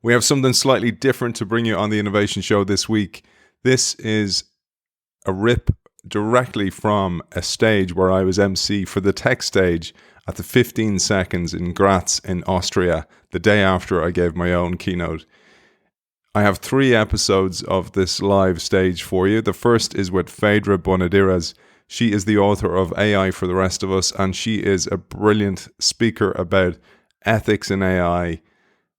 We have something slightly different to bring you on the Innovation Show this week. This is a rip directly from a stage where I was MC for the tech stage at the 15 Seconds in Graz in Austria, the day after I gave my own keynote. I have 3 episodes of this live stage for you. The first is with Phaedra Boinodiris. She is the author of AI for the Rest of Us, and she is a brilliant speaker about ethics in AI,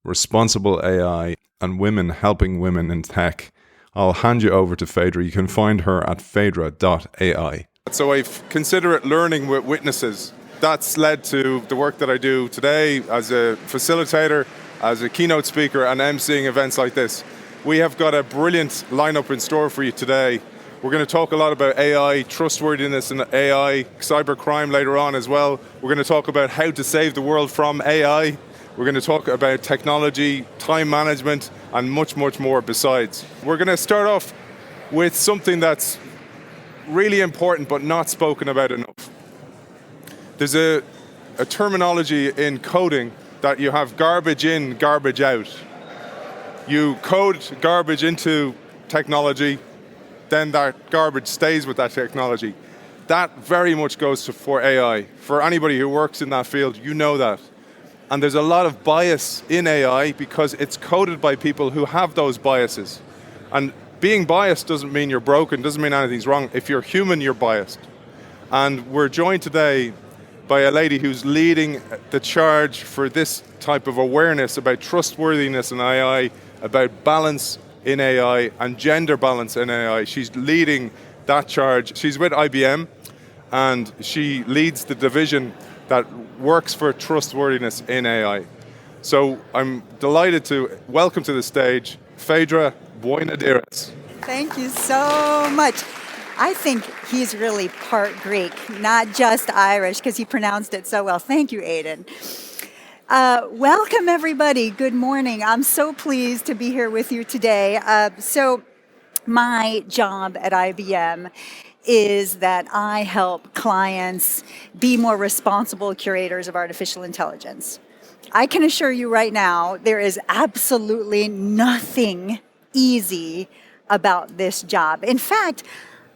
responsible AI, and women helping women in tech. I'll hand you over to Phaedra. You can find her at phaedra.ai. So I've considerate learning with witnesses. That's led to the work that I do today as a facilitator, as a keynote speaker, and emceeing events like this. We have got a brilliant lineup in store for you today. We're going to talk a lot about AI, trustworthiness in AI, cybercrime later on as well. We're going to talk about how to save the world from AI. We're going to talk about technology, time management, and much, much more besides. We're going to start off with something that's really important but not spoken about enough. There's a terminology in coding that you have garbage in, garbage out. You code garbage into technology, then that garbage stays with that technology. That very much goes for AI. For anybody who works in that field, you know that. And there's a lot of bias in AI because it's coded by people who have those biases. And being biased doesn't mean you're broken, doesn't mean anything's wrong. If you're human, you're biased. And we're joined today by a lady who's leading the charge for this type of awareness about trustworthiness in AI, about balance in AI and gender balance in AI. She's leading that charge. She's with IBM and she leads the division that works for trustworthiness in AI. So I'm delighted to welcome to the stage Phaedra Boinodiris. Thank you so much. I think he's really part Greek, not just Irish, because he pronounced it so well. Thank you, Aidan. Welcome, everybody. Good morning. I'm so pleased to be here with you today. So my job at IBM is that I help clients be more responsible curators of artificial intelligence. I can assure you right now, there is absolutely nothing easy about this job. In fact,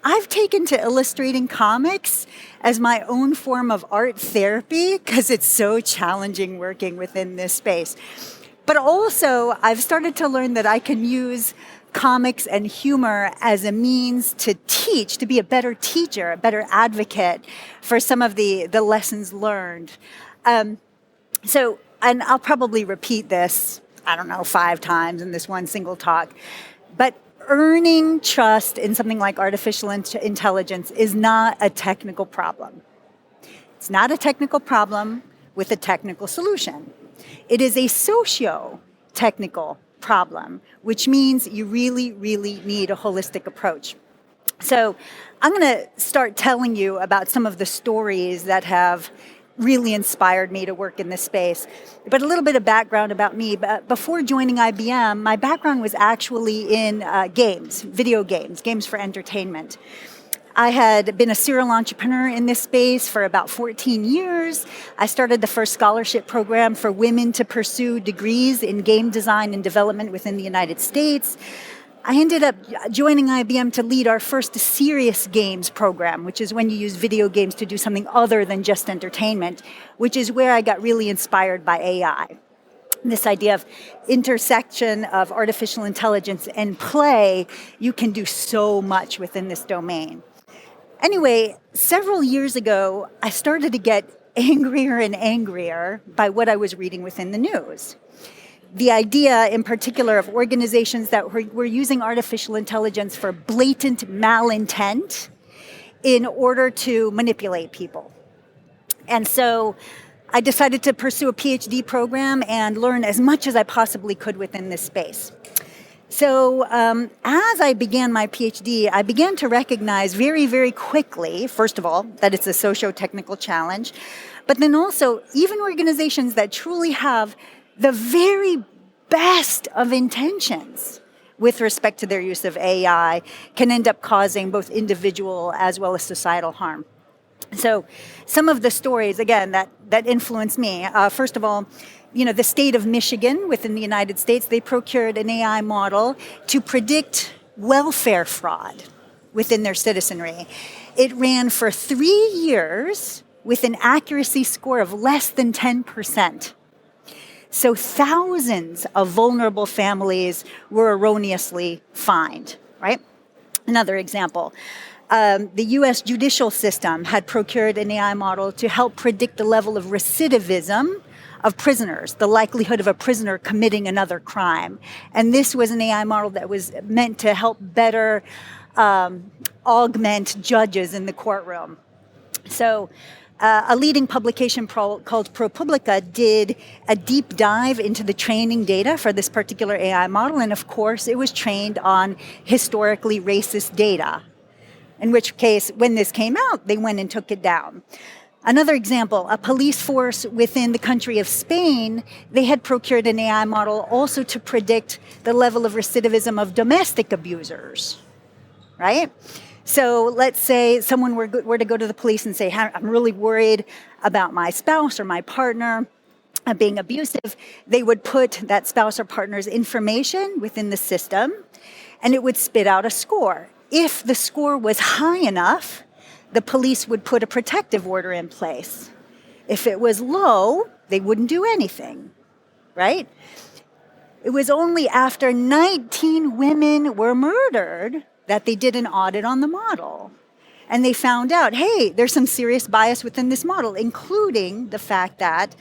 I've taken to illustrating comics as my own form of art therapy because it's so challenging working within this space. But also, I've started to learn that I can use comics and humor as a means to teach, to be a better teacher, a better advocate for some of the lessons learned. And I'll probably repeat this, 5 times in this one single talk, but earning trust in something like artificial intelligence is not a technical problem. It's not a technical problem with a technical solution. It is a socio-technical problem, which means you really, really need a holistic approach. So I'm going to start telling you about some of the stories that have really inspired me to work in this space. But a little bit of background about me. Before joining IBM, my background was actually in games, video games, games for entertainment. I had been a serial entrepreneur in this space for about 14 years. I started the first scholarship program for women to pursue degrees in game design and development within the United States. I ended up joining IBM to lead our first serious games program, which is when you use video games to do something other than just entertainment, which is where I got really inspired by AI. This idea of intersection of artificial intelligence and play, you can do so much within this domain. Anyway, several years ago, I started to get angrier and angrier by what I was reading within the news. The idea in particular of organizations that were using artificial intelligence for blatant malintent in order to manipulate people. And so I decided to pursue a PhD program and learn as much as I possibly could within this space. So as I began my PhD, I began to recognize very, very quickly, first of all, that it's a socio-technical challenge, but then also even organizations that truly have the very best of intentions with respect to their use of AI can end up causing both individual as well as societal harm. So some of the stories, again, that influenced me, first of all, the state of Michigan within the United States, they procured an AI model to predict welfare fraud within their citizenry. It ran for 3 years with an accuracy score of less than 10%. So thousands of vulnerable families were erroneously fined, right? Another example, the US judicial system had procured an AI model to help predict the level of recidivism of prisoners, the likelihood of a prisoner committing another crime. And this was an AI model that was meant to help better augment judges in the courtroom. So a leading publication called ProPublica did a deep dive into the training data for this particular AI model, and of course it was trained on historically racist data, in which case when this came out, they went and took it down. Another example, a police force within the country of Spain, they had procured an AI model also to predict the level of recidivism of domestic abusers, right? So let's say someone were to go to the police and say, I'm really worried about my spouse or my partner being abusive. They would put that spouse or partner's information within the system, and it would spit out a score. If the score was high enough, the police would put a protective order in place. If it was low, they wouldn't do anything, right? It was only after 19 women were murdered that they did an audit on the model. And they found out, hey, there's some serious bias within this model, including the fact that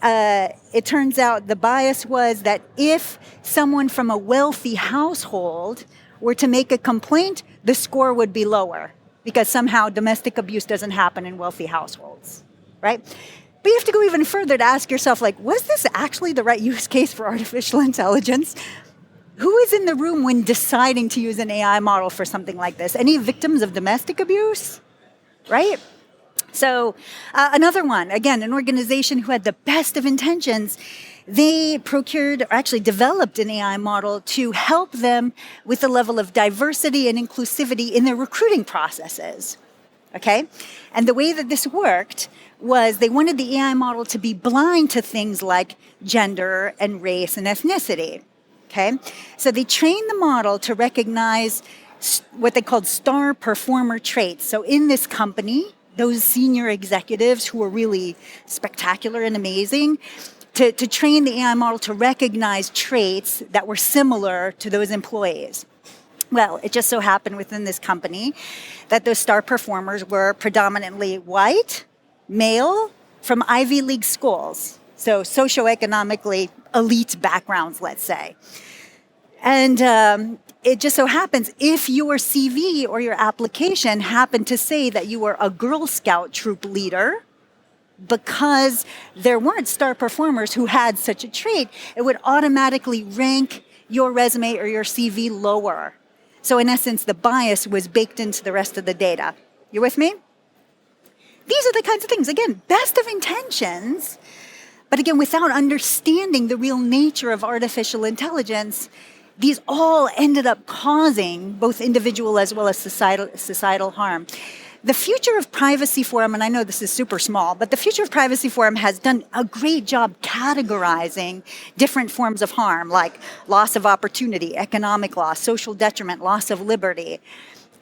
it turns out the bias was that if someone from a wealthy household were to make a complaint, the score would be lower because somehow domestic abuse doesn't happen in wealthy households, right? But you have to go even further to ask yourself, was this actually the right use case for artificial intelligence? Who is in the room when deciding to use an AI model for something like this? Any victims of domestic abuse, right? So another one, again, an organization who had the best of intentions, they procured, or actually developed an AI model to help them with the level of diversity and inclusivity in their recruiting processes, okay? And the way that this worked was they wanted the AI model to be blind to things like gender and race and ethnicity. Okay, so they trained the model to recognize what they called star performer traits. So in this company, those senior executives who were really spectacular and amazing, to train the AI model to recognize traits that were similar to those employees. Well, it just so happened within this company that those star performers were predominantly white, male, from Ivy League schools. So socioeconomically elite backgrounds, let's say. And it just so happens, if your CV or your application happened to say that you were a Girl Scout troop leader, because there weren't star performers who had such a trait, it would automatically rank your resume or your CV lower. So in essence, the bias was baked into the rest of the data. You with me? These are the kinds of things, again, best of intentions, but again, without understanding the real nature of artificial intelligence, these all ended up causing both individual as well as societal harm. The Future of Privacy Forum, and I know this is super small, but the Future of Privacy Forum has done a great job categorizing different forms of harm, like loss of opportunity, economic loss, social detriment, loss of liberty.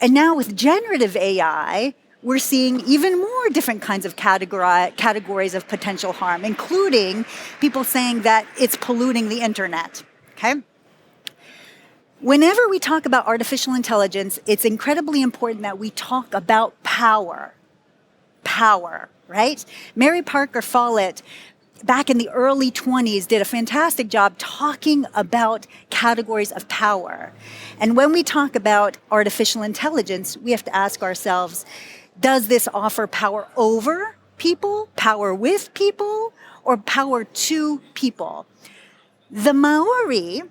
And now with generative AI, we're seeing even more different kinds of categories of potential harm, including people saying that it's polluting the internet, okay? Whenever we talk about artificial intelligence, it's incredibly important that we talk about power. Power, right? Mary Parker Follett, back in the early 1920s, did a fantastic job talking about categories of power. And when we talk about artificial intelligence, we have to ask ourselves, does this offer power over people, power with people, or power to people? The Maori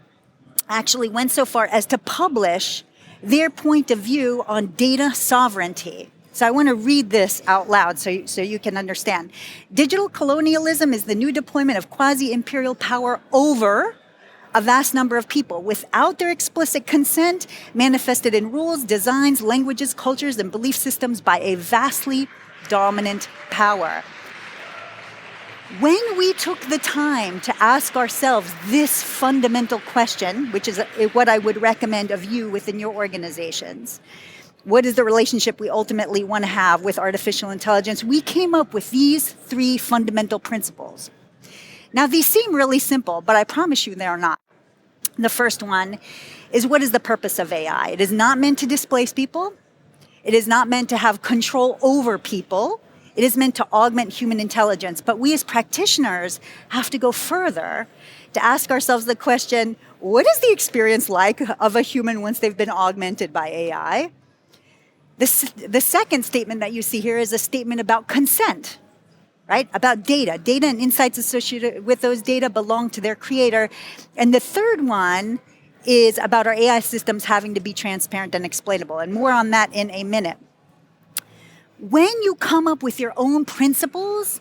actually went so far as to publish their point of view on data sovereignty. So I want to read this out loud so you can understand. Digital colonialism is the new deployment of quasi-imperial power over a vast number of people without their explicit consent, manifested in rules, designs, languages, cultures, and belief systems by a vastly dominant power. When we took the time to ask ourselves this fundamental question, which is what I would recommend of you within your organizations, what is the relationship we ultimately want to have with artificial intelligence? We came up with these 3 fundamental principles. Now, these seem really simple, but I promise you they are not. The first one is, what is the purpose of AI? It is not meant to displace people. It is not meant to have control over people. It is meant to augment human intelligence. But we as practitioners have to go further to ask ourselves the question, what is the experience like of a human once they've been augmented by AI? The second statement that you see here is a statement about consent, right? About data. Data and insights associated with those data belong to their creator. And the third one is about our AI systems having to be transparent and explainable. And more on that in a minute. When you come up with your own principles,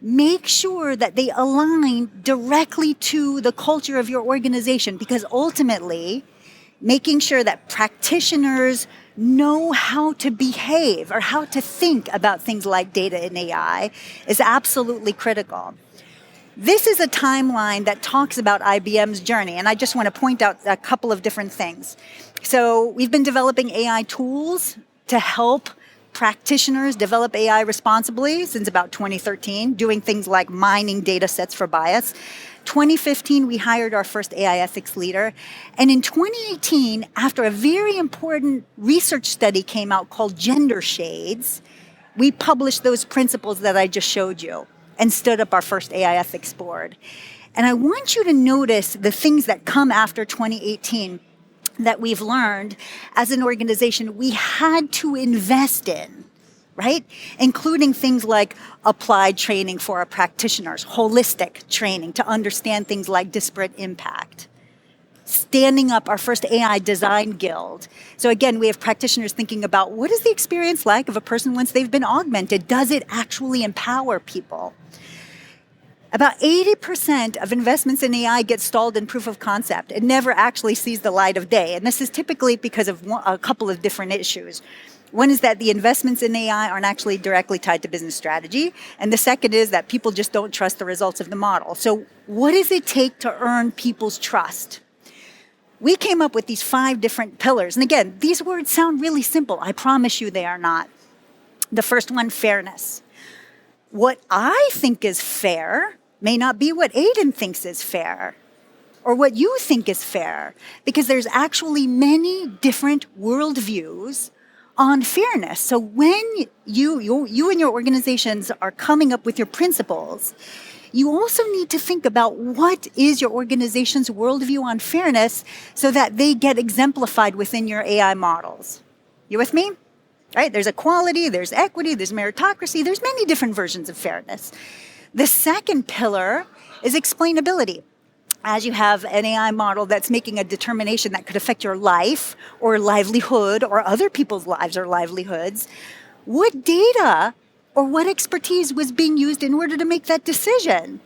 make sure that they align directly to the culture of your organization, because ultimately, making sure that practitioners know how to behave or how to think about things like data and AI is absolutely critical. This is a timeline that talks about IBM's journey, and I just want to point out a couple of different things. So we've been developing AI tools to help practitioners develop AI responsibly since about 2013, doing things like mining data sets for bias. 2015, we hired our first AI ethics leader. And in 2018, after a very important research study came out called Gender Shades, we published those principles that I just showed you and stood up our first AI ethics board. And I want you to notice the things that come after 2018 that we've learned as an organization we had to invest in, right? Including things like applied training for our practitioners, holistic training to understand things like disparate impact, standing up our first AI design guild. So again, we have practitioners thinking about, what is the experience like of a person once they've been augmented? Does it actually empower people? About 80% of investments in AI get stalled in proof of concept. It never actually sees the light of day. And this is typically because of a couple of different issues. One is that the investments in AI aren't actually directly tied to business strategy. And the second is that people just don't trust the results of the model. So what does it take to earn people's trust? We came up with these 5 different pillars. And again, these words sound really simple. I promise you they are not. The first one, fairness. What I think is fair may not be what Aidan thinks is fair, or what you think is fair, because there's actually many different worldviews on fairness. So when you and your organizations are coming up with your principles, you also need to think about what is your organization's worldview on fairness so that they get exemplified within your AI models. You with me? Right? There's equality, there's equity, there's meritocracy, there's many different versions of fairness. The second pillar is explainability. As you have an AI model that's making a determination that could affect your life or livelihood or other people's lives or livelihoods, what data or what expertise was being used in order to make that decision?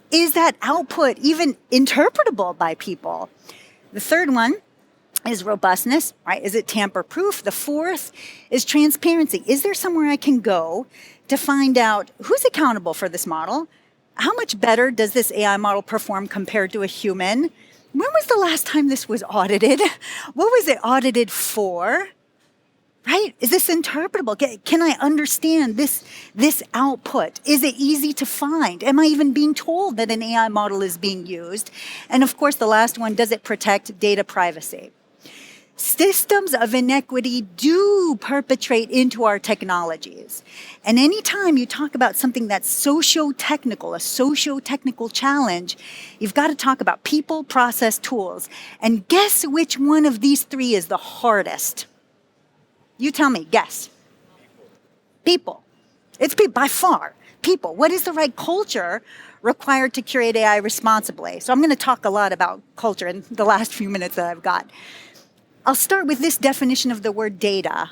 Is that output even interpretable by people? The third one is robustness, right? Is it tamper-proof? The fourth is transparency. Is there somewhere I can go to find out who's accountable for this model? How much better does this AI model perform compared to a human? When was the last time this was audited? What was it audited for? Right? Is this interpretable? Can I understand this output? Is it easy to find? Am I even being told that an AI model is being used? And of course, the last one, does it protect data privacy? Systems of inequity do perpetrate into our technologies. And anytime you talk about something that's socio-technical, a socio-technical challenge, you've got to talk about people, process, tools. And guess which one of these 3 is the hardest? You tell me, guess. People. It's people, by far. People. What is the right culture required to curate AI responsibly? So I'm going to talk a lot about culture in the last few minutes that I've got. I'll start with this definition of the word data.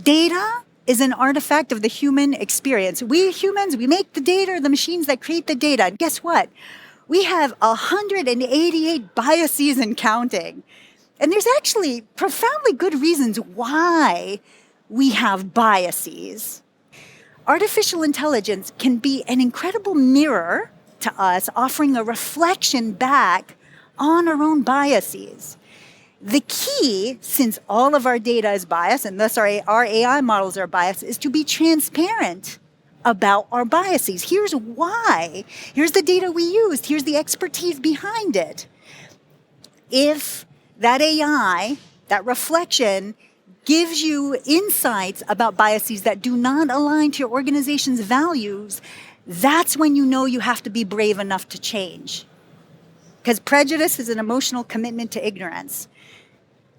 Data is an artifact of the human experience. We humans, we make the data, or the machines that create the data. And guess what? We have 188 biases and counting. And there's actually profoundly good reasons why we have biases. artificial intelligence can be an incredible mirror to us, offering a reflection back on our own biases. The key, since all of our data is biased, and thus our AI models are biased, is to be transparent about our biases. Here's why. Here's the data we used. Here's the expertise behind it. If that AI, that reflection, gives you insights about biases that do not align to your organization's values, that's when you know you have to be brave enough to change. Because prejudice is an emotional commitment to ignorance.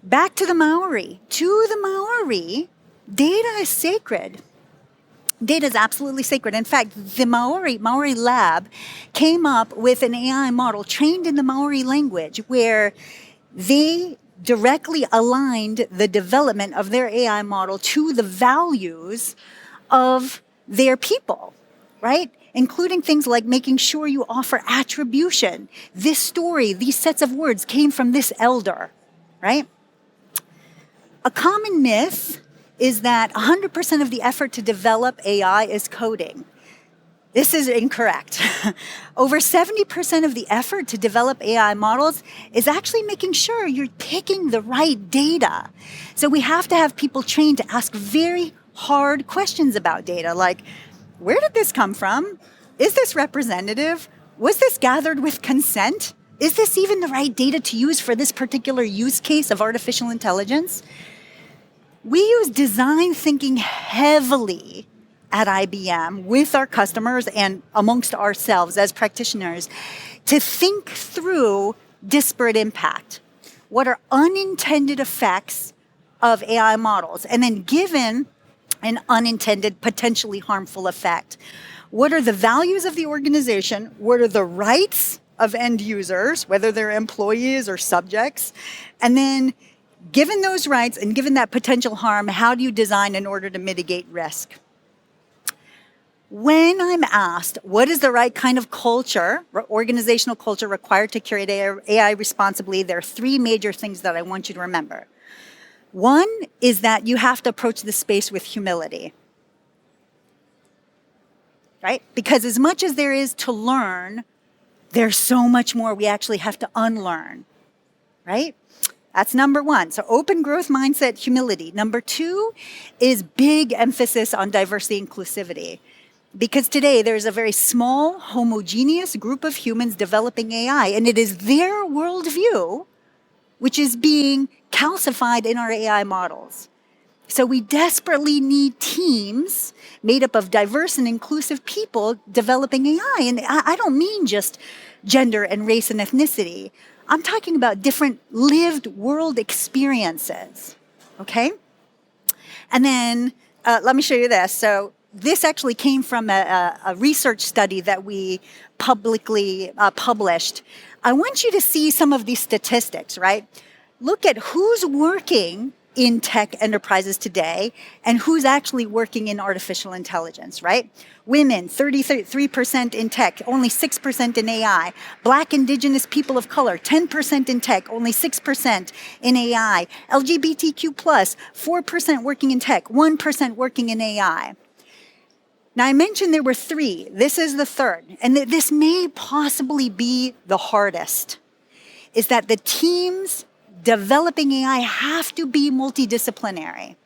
Back to the Maori. To the Maori, data is sacred. Data is absolutely sacred. In fact, the Maori lab came up with an AI model trained in the Maori language where they directly aligned the development of their AI model to the values of their people, right? Including things like making sure you offer attribution. This story, these sets of words came from this elder, right? A common myth is that 100% of the effort to develop AI is coding. This is incorrect. Over 70% of the effort to develop AI models is actually making sure you're picking the right data. So we have to have people trained to ask very hard questions about data, like, where did this come from? Is this representative? Was this gathered with consent? Is this even the right data to use for this particular use case of artificial intelligence? We use design thinking heavily at IBM with our customers and amongst ourselves as practitioners to think through disparate impact. What are unintended effects of AI models? And then given an unintended, potentially harmful effect, what are the values of the organization? What are the rights of end users, whether they're employees or subjects? And then given those rights and given that potential harm, how do you design in order to mitigate risk? When I'm asked, what is the right kind of culture, organizational culture required to curate AI responsibly, there are three major things that I want you to remember. One is that you have to approach the space with humility, right? Because as much as there is to learn, there's so much more we actually have to unlearn, right? That's number one. So open growth mindset, humility. Number two is big emphasis on diversity and inclusivity. Because today there's a very small, homogeneous group of humans developing AI, and it is their worldview which is being calcified in our AI models. So we desperately need teams made up of diverse and inclusive people developing AI. And I don't mean just gender and race and ethnicity. I'm talking about different lived world experiences, okay? And then let me show you this. So this actually came from a research study that we publicly published. I want you to see some of these statistics, right? Look at who's working in tech enterprises today and who's actually working in artificial intelligence, right? Women, 33% in tech, only 6% in AI. Black, Indigenous people of color, 10% in tech, only 6% in AI. LGBTQ+, 4% working in tech, 1% working in AI. Now, I mentioned there were three. This is the third. And this may possibly be the hardest, is that the teams developing AI have to be multidisciplinary,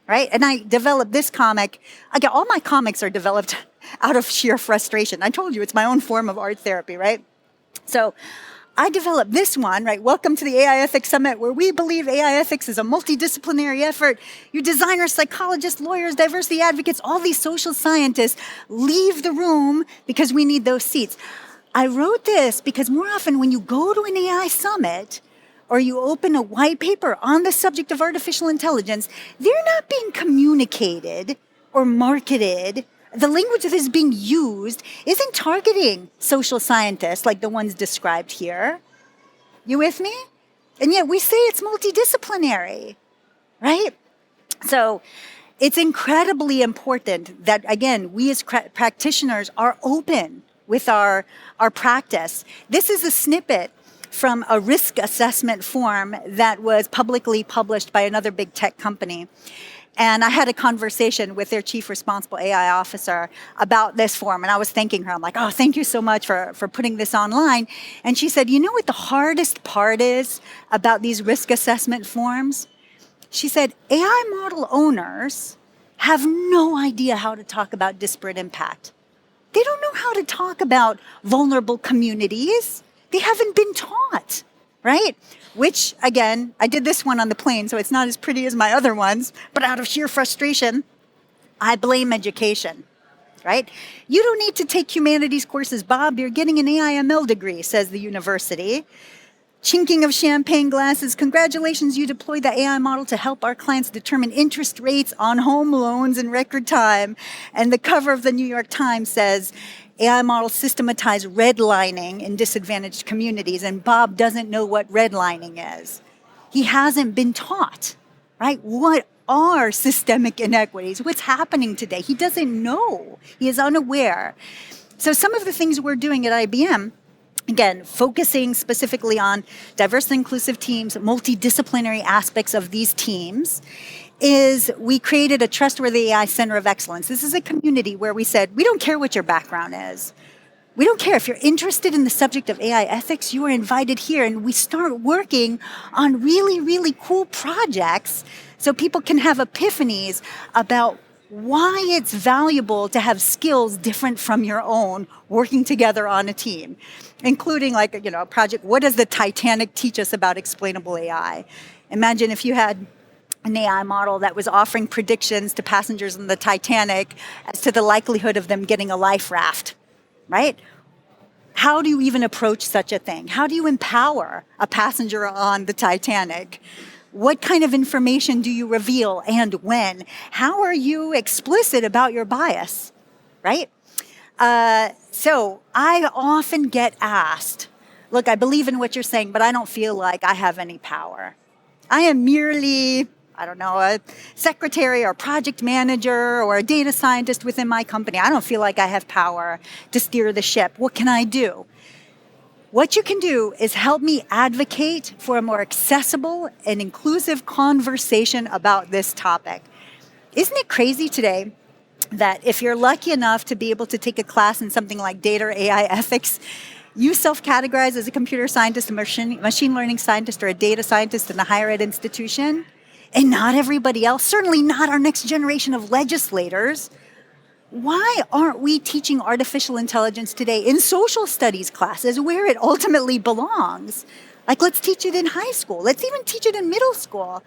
right? And I developed this comic. Again, all my comics are developed out of sheer frustration. I told you, it's my own form of art therapy, right? So I developed this one, right? Welcome to the AI Ethics Summit, where we believe AI ethics is a multidisciplinary effort. You designers, psychologists, lawyers, diversity advocates, all these social scientists leave the room because we need those seats. I wrote this because more often when you go to an AI summit or you open a white paper on the subject of artificial intelligence, they're not being communicated or marketed. The language that is being used isn't targeting social scientists like the ones described here. You with me? And yet we say it's multidisciplinary, right? So it's incredibly important that, again, we as practitioners are open with our practice. This is a snippet from a risk assessment form that was publicly published by another big tech company. And I had a conversation with their chief responsible AI officer about this form. And I was thanking her. I'm like, oh, thank you so much for putting this online. And she said, you know what the hardest part is about these risk assessment forms? She said, AI model owners have no idea how to talk about disparate impact. They don't know how to talk about vulnerable communities. They haven't been taught, right? Which, again, I did this one on the plane, so it's not as pretty as my other ones, but out of sheer frustration, I blame education, right? You don't need to take humanities courses, Bob. You're getting an AIML degree, says the university. Chinking of champagne glasses. Congratulations, you deployed the AI model to help our clients determine interest rates on home loans in record time. And the cover of the New York Times says, AI models systematize redlining in disadvantaged communities. And Bob doesn't know what redlining is. He hasn't been taught, right? What are systemic inequities? What's happening today? He doesn't know. He is unaware. So some of the things we're doing at IBM, again, focusing specifically on diverse and inclusive teams, multidisciplinary aspects of these teams, is we created a Trustworthy AI Center of Excellence. This is a community where we said, we don't care what your background is. We don't care if you're interested in the subject of AI ethics, you are invited here. And we start working on really, really cool projects so people can have epiphanies about why it's valuable to have skills different from your own working together on a team, including a project, what does the Titanic teach us about explainable AI? Imagine if you had an AI model that was offering predictions to passengers in the Titanic as to the likelihood of them getting a life raft, right? How do you even approach such a thing? How do you empower a passenger on the Titanic? What kind of information do you reveal and when? How are you explicit about your bias, right? So I often get asked, look, I believe in what you're saying, but I don't feel like I have any power. I am merely, a secretary or project manager or a data scientist within my company. I don't feel like I have power to steer the ship. What can I do? What you can do is help me advocate for a more accessible and inclusive conversation about this topic. Isn't it crazy today that if you're lucky enough to be able to take a class in something like data or AI ethics, you self-categorize as a computer scientist, a machine learning scientist, or a data scientist in a higher ed institution, and not everybody else, certainly not our next generation of legislators? Why aren't we teaching artificial intelligence today in social studies classes where it ultimately belongs? Let's teach it in high school. Let's even teach it in middle school.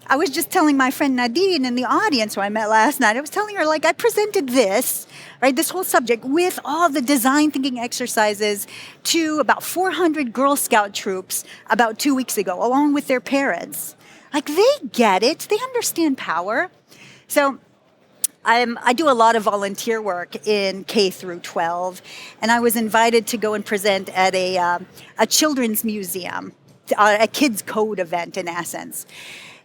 I was just telling my friend Nadine in the audience who I met last night, I was telling her, I presented this, right, this whole subject with all the design thinking exercises to about 400 Girl Scout troops about 2 weeks ago, along with their parents. They get it. They understand power. So I do a lot of volunteer work in K through 12, and I was invited to go and present at a children's museum, a kids' code event in essence.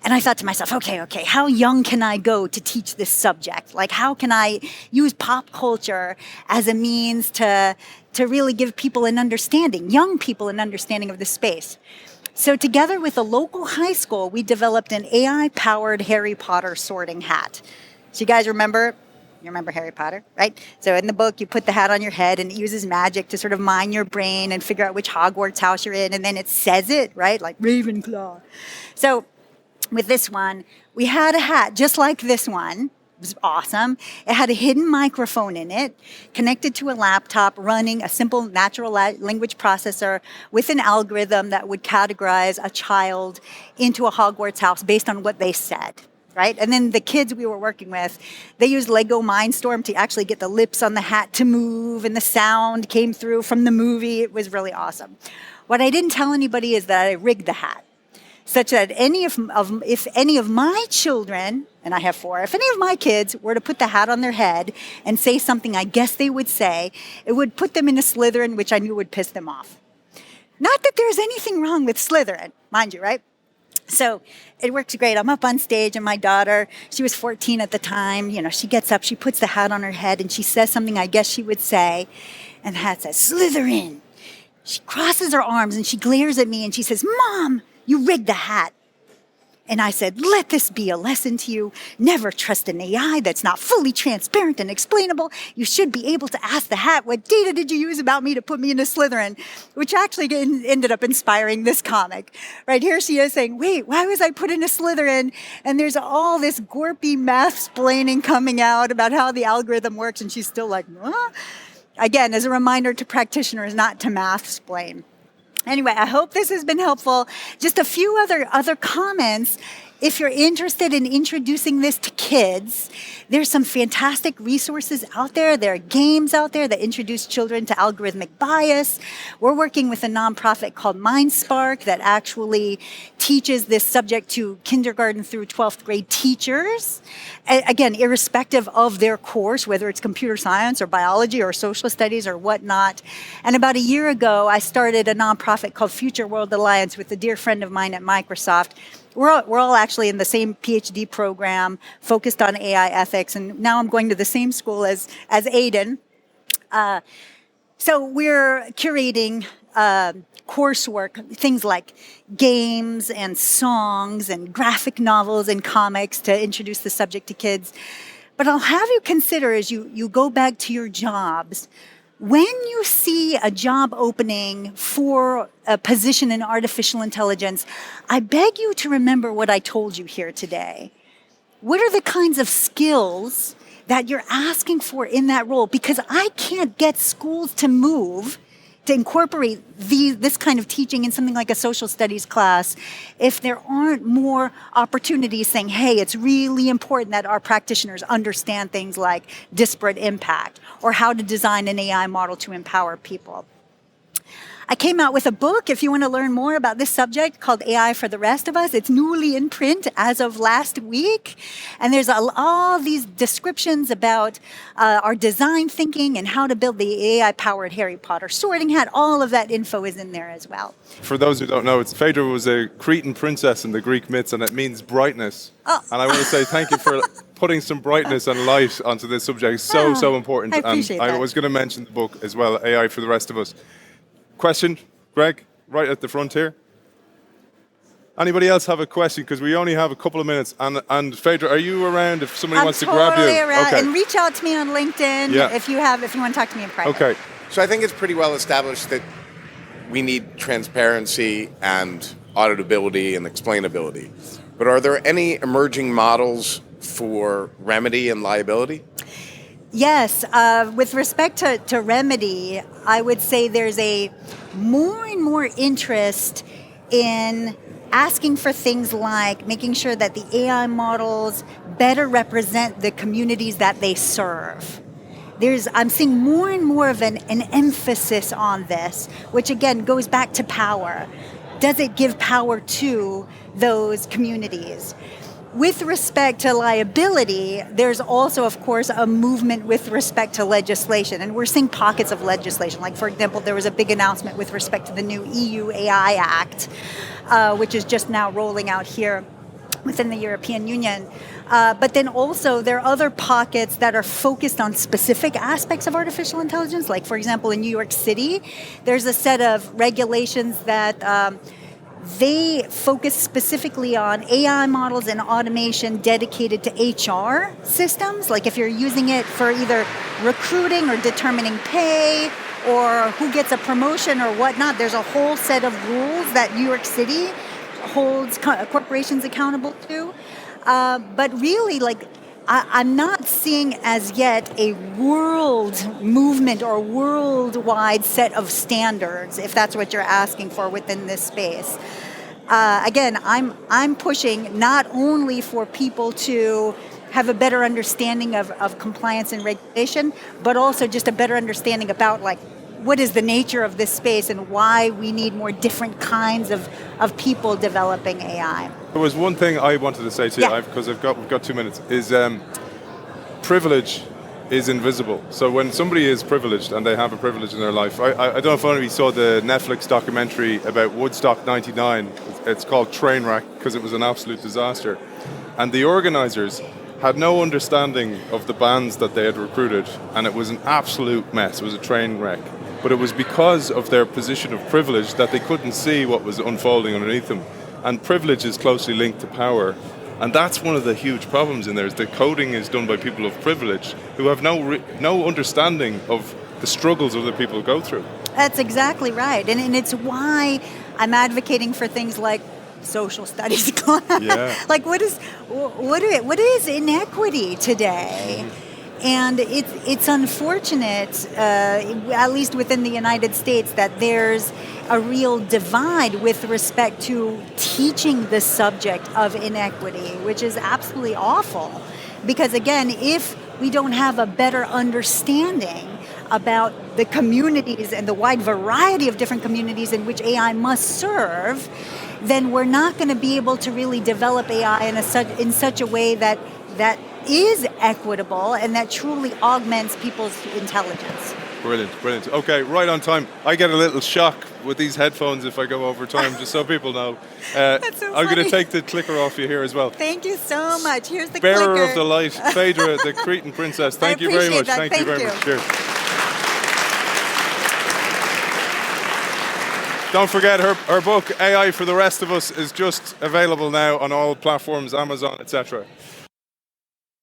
And I thought to myself, okay, how young can I go to teach this subject? How can I use pop culture as a means to really give people an understanding, young people an understanding of the space? So together with a local high school, we developed an AI-powered Harry Potter sorting hat. So you guys remember Harry Potter, right? So in the book, you put the hat on your head and it uses magic to sort of mine your brain and figure out which Hogwarts house you're in. And then it says it, right? Like Ravenclaw. So with this one, we had a hat just like this one. It was awesome. It had a hidden microphone in it, connected to a laptop, running a simple natural language processor with an algorithm that would categorize a child into a Hogwarts house based on what they said. Right? And then the kids we were working with, they used Lego Mindstorm to actually get the lips on the hat to move, and the sound came through from the movie. It was really awesome. What I didn't tell anybody is that I rigged the hat, such that if any of my children, and I have 4, if any of my kids were to put the hat on their head and say something I guess they would say, it would put them in a Slytherin, which I knew would piss them off. Not that there's anything wrong with Slytherin, mind you, right? So it works great. I'm up on stage and my daughter, she was 14 at the time, she gets up, she puts the hat on her head and she says something I guess she would say. And the hat says, Slytherin. She crosses her arms and she glares at me and she says, Mom, you rigged the hat. And I said, let this be a lesson to you. Never trust an AI that's not fully transparent and explainable. You should be able to ask the hat, what data did you use about me to put me into Slytherin? Which actually ended up inspiring this comic. Right here she is saying, wait, why was I put into Slytherin? And there's all this gorpy math-splaining coming out about how the algorithm works. And she's still like, huh? Again, as a reminder to practitioners not to math-splain. Anyway, I hope this has been helpful. Just a few other comments. If you're interested in introducing this to kids, there's some fantastic resources out there. There are games out there that introduce children to algorithmic bias. We're working with a nonprofit called MindSpark that actually teaches this subject to kindergarten through 12th grade teachers. Again, irrespective of their course, whether it's computer science or biology or social studies or whatnot. And about a year ago, I started a nonprofit called Future World Alliance with a dear friend of mine at Microsoft. We're all actually in the same PhD program, focused on AI ethics, and now I'm going to the same school as Aidan. So we're curating coursework, things like games and songs and graphic novels and comics to introduce the subject to kids. But I'll have you consider as you go back to your jobs, when you see a job opening for a position in artificial intelligence, I beg you to remember what I told you here today. What are the kinds of skills that you're asking for in that role? Because I can't get schools to move to incorporate this kind of teaching in something like a social studies class if there aren't more opportunities saying, hey, it's really important that our practitioners understand things like disparate impact or how to design an AI model to empower people. I came out with a book, if you want to learn more about this subject, called AI for the Rest of Us. It's newly in print as of last week. And there's all these descriptions about our design thinking and how to build the AI-powered Harry Potter sorting hat. All of that info is in there as well. For those who don't know, Phaedra was a Cretan princess in the Greek myths, and it means brightness. Oh. And I want to say thank you for putting some brightness and light onto this subject. So important. I appreciate that. I was going to mention the book as well, AI for the Rest of Us. Question, Greg, right at the front here. Anybody else have a question? Because we only have a couple of minutes. And Phaedra, are you around if somebody wants to grab you? I'm totally around. Okay. And reach out to me on LinkedIn if you want to talk to me in private. Okay. So I think it's pretty well established that we need transparency and auditability and explainability. But are there any emerging models for remedy and liability? Yes, with respect to remedy, I would say there's a more and more interest in asking for things like making sure that the AI models better represent the communities that they serve. I'm seeing more and more of an emphasis on this, which again goes back to power. Does it give power to those communities? With respect to liability, there's also, of course, a movement with respect to legislation. And we're seeing pockets of legislation. Like, for example, there was a big announcement with respect to the new EU AI Act, which is just now rolling out here within the European Union. But then also there are other pockets that are focused on specific aspects of artificial intelligence. Like, for example, in New York City, there's a set of regulations that they focus specifically on AI models and automation dedicated to HR systems. Like if you're using it for either recruiting or determining pay or who gets a promotion or whatnot, there's a whole set of rules that New York City holds corporations accountable to. But really, I'm not seeing as yet a world movement or worldwide set of standards, if that's what you're asking for within this space. Again, I'm pushing not only for people to have a better understanding of compliance and regulation, but also just a better understanding about what is the nature of this space and why we need more different kinds of people developing AI. There was one thing I wanted to say to you, because we've got 2 minutes, is privilege is invisible. So when somebody is privileged and they have a privilege in their life, I don't know if any of you saw the Netflix documentary about Woodstock 99. It's called Trainwreck because it was an absolute disaster. And the organizers had no understanding of the bands that they had recruited, and it was an absolute mess. It was a train wreck. But it was because of their position of privilege that they couldn't see what was unfolding underneath them. and privilege is closely linked to power. And that's one of the huge problems in there, is that coding is done by people of privilege who have no understanding of the struggles other people go through. That's exactly right. And it's why I'm advocating for things like social studies class. Yeah. Like what is inequity today? And it's unfortunate, at least within the United States, that there's a real divide with respect to teaching the subject of inequity, which is absolutely awful. Because again, if we don't have a better understanding about the communities and the wide variety of different communities in which AI must serve, then we're not going to be able to really develop AI in such a way that is equitable and that truly augments people's intelligence. Brilliant. Okay, right on time. I get a little shock with these headphones if I go over time, just so people know. That's so I'm going funny. to take the clicker off you here as well. Thank you so much. Here's the Bearer clicker. of the light, Phaedra, the Cretan princess. Thank you very much. That. Thank you very much. Cheers. Don't forget her book, AI for the Rest of Us, is just available now on all platforms, Amazon, etc.